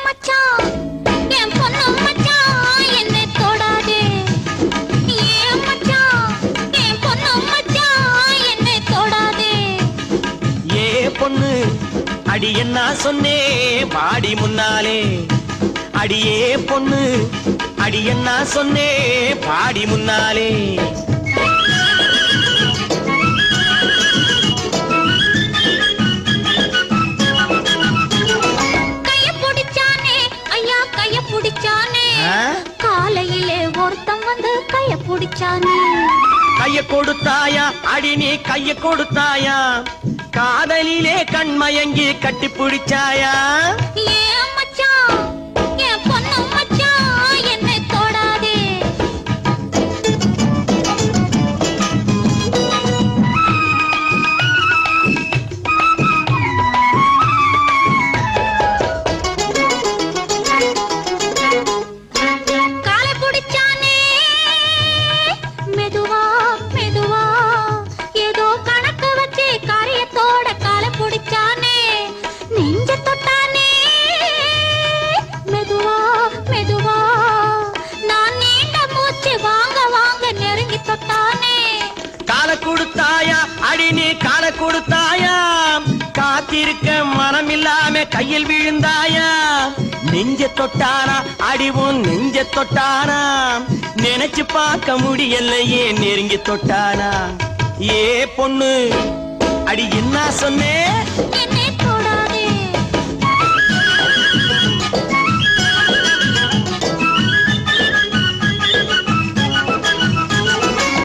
மச்சான் என் பொண்ணு மச்சான் என்னை தொடாதே ஏன் மச்சான் என் பொண்ணு மச்சான் என்னை தொடாதே ஏ பொண்ணு அடி என்ன சொன்னே பாடி முன்னாலே அடியே பொண்ணு அடி என்ன சொன்னே பாடி முன்னாலே கைய பிடிச்சானே ஐயா கைய பிடிச்சானே காலையிலே ஒருத்தன் வந்து கைய பிடிச்சானே கைய கொடுத்தாயா அடி நீ கைய கொடுத்தாயா காதலிலே கண்மயங்கி கட்டி பிடிச்சாயா ஏன் மச்சான் என் பொண்ணு மச்சான் என்னை தொடாதே காலை பிடிச்சானே மெதுவா மெதுவா ஏதோ கணக்கு வச்சு காரியத்தோட காலை பிடிச்சானே நெஞ்ச தொட்டானே மெதுவா மெதுவா நான் நீண்ட மூச்சு வாங்க வாங்க நெருங்கி தொட்டானே கால கொடுத்தாயா அடி நீ கால கொடுத்தாயா காத்திருக்க மனம் இல்லாம கையில் விழுந்தாயா நெஞ்ச தொட்டானா அடிவும் நெஞ்ச தொட்டானா நினைச்சு பார்க்க முடியலையே நெருங்கி தொட்டானா ஏ பொண்ணு அடி என்ன சொன்னே